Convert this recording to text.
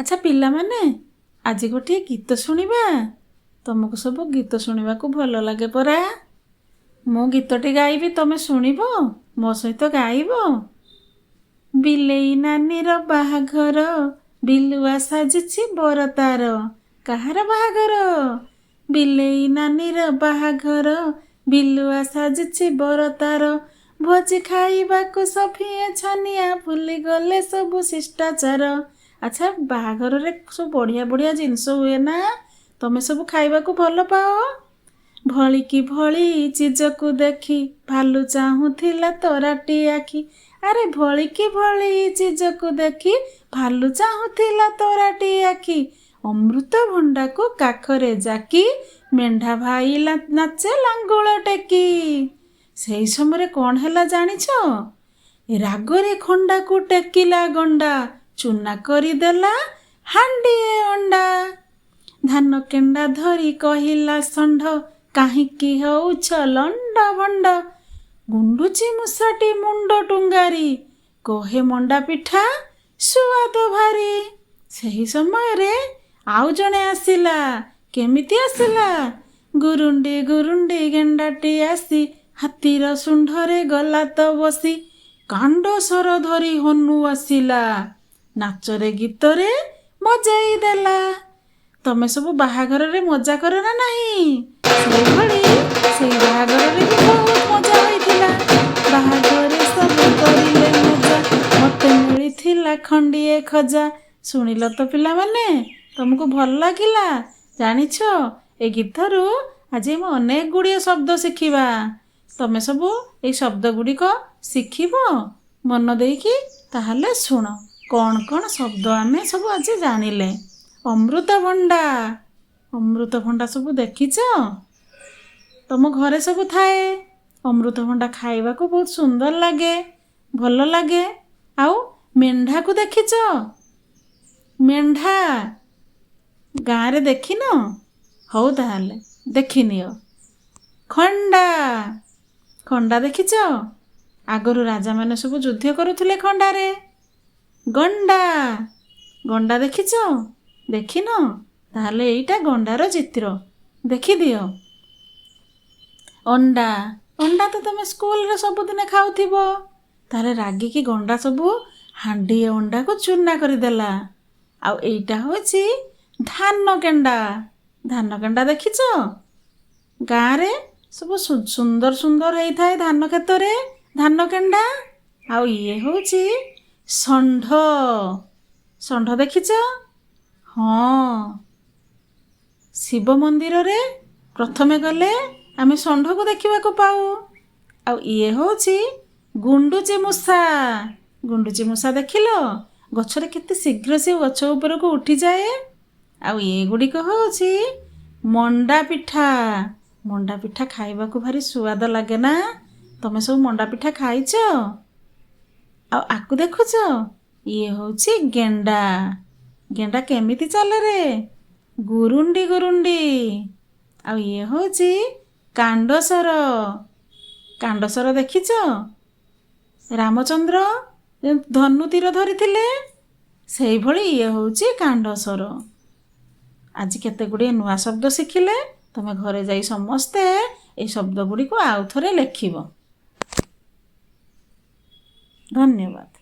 अच्छा पिलामाने आज गोटे गीत शुणा तुमको सब गीत शुणा भल लगे परा मु गीतटी गाइबी तमें शुणब मो सहित गाइब। बिलेई नानीर बाहाघर बिलुआ साजिछि बर तार काहार बाहाघर बिलेई नानीर बाहाघर बिलुआ साजिछि बर तार भोजी खाइबाकु सफिए छनिया भूली गले सबु शिष्टाचार। अच्छा बाहाघर रे सब बढ़िया बढ़िया जिनस हुए ना तमें सब खाइबाकु भल पाओ भली की भली चीज को देखी भालू चाहूला तोराटी आखि अरे भली की भली चीज को देखी भालू चाहूला तोराटी आखि अमृत भंडा को काखरे जाकी मेंढा भाई नाचे लांगुल टेकी। से समय कौन है जानिछ रागरे खंडा को टेकिला गंडा चूना करिदेला हांडीए अंडा धान केंडा धरी कहिला षंढ काहींकी होउछ लंड भंड गुंडुची मुसाटी मुंड टुंगारी कहे मंडा पिठा सुआद भारी। सही समय रे आउ जने आसिला केमिति आसिला गुरुंडी गुरुंडी गेंडाटी आसी हाथीर सुंढरे गला तो बसी कांड सर धरी हनु आसिला नाचरे गीतरे मजाई देला। तमें सब बाहाघर रे मजा कर ना नहीं से बाहाघर रे भी बहुत मजा होइथिला बाहाघर सब करिले मजा मते मिलिथिला खंडिए खजा। सुनिल तो पिला माने तुमको भल लागिला जानिछ ए गीतरू आज हम अनेक गुड़िए शब्द शिखिबा तमें सब ए शब्द गुड़िक शिखिब मन देकी ताहले सुन कौन कौन शब्द आमे सब आज जानिले। अमृतभंडा सब देखिछ तुम घरे सब थाए अमृतभंडा खाइबा को बहुत सुंदर लगे भल लगे। आउ मेंढा को देखिछ मेंढा गाँ रे देखिन हौ ताहले देखिनियो। खंडा खंडा देखिछ आगरू राजा माने सब युद्ध करुथिले खंडारे। गंडा गंडा देखिछ देखिन ताहले एइटा गंडार चित्र देखिदियो। अंडा अंडा तो तुम स्कूल रे सबुदिन खाउथिबो ताहले रागी की गंडा सबू हांडी अंडा को चूना करिदेला। आउ एइटा होछि धान केंडा धान केंडा देखिछ गाँ रे सब सुंदर सुंदर हेई थाए धान खेत रे धान केंडा। आउ ये होछि षंढ षंढ देखिछ हाँ शिव मंदिर रे प्रथमे गले आमे षंढ को देखिबा को पाऊ। आउ ये होछि गुंडुची मूषा देखिलो गछरे केते शीघ्र से गछ ऊपर को उठी जाए। आउ ये गुडी को होछि मंडा पिठा खाइबा को भारी स्वाद लागे ना तमे सब मंडा पिठा खाइछ। आउ आकु देखुछ ये होछि गेंडा गेंडा केमिति चले रे गुरुंडी गुरुंडी। आउ ये होछि कांडसर देखिछ रामचंद्र धनु तीर धरिथिले सेई भली ये होछि कांडसर। आज केते गुडी नुआ शब्द शिखिले तमे घरे जाई समस्ते ए शब्द गुडी को आउ थरे लेखिबो। धन्यवाद।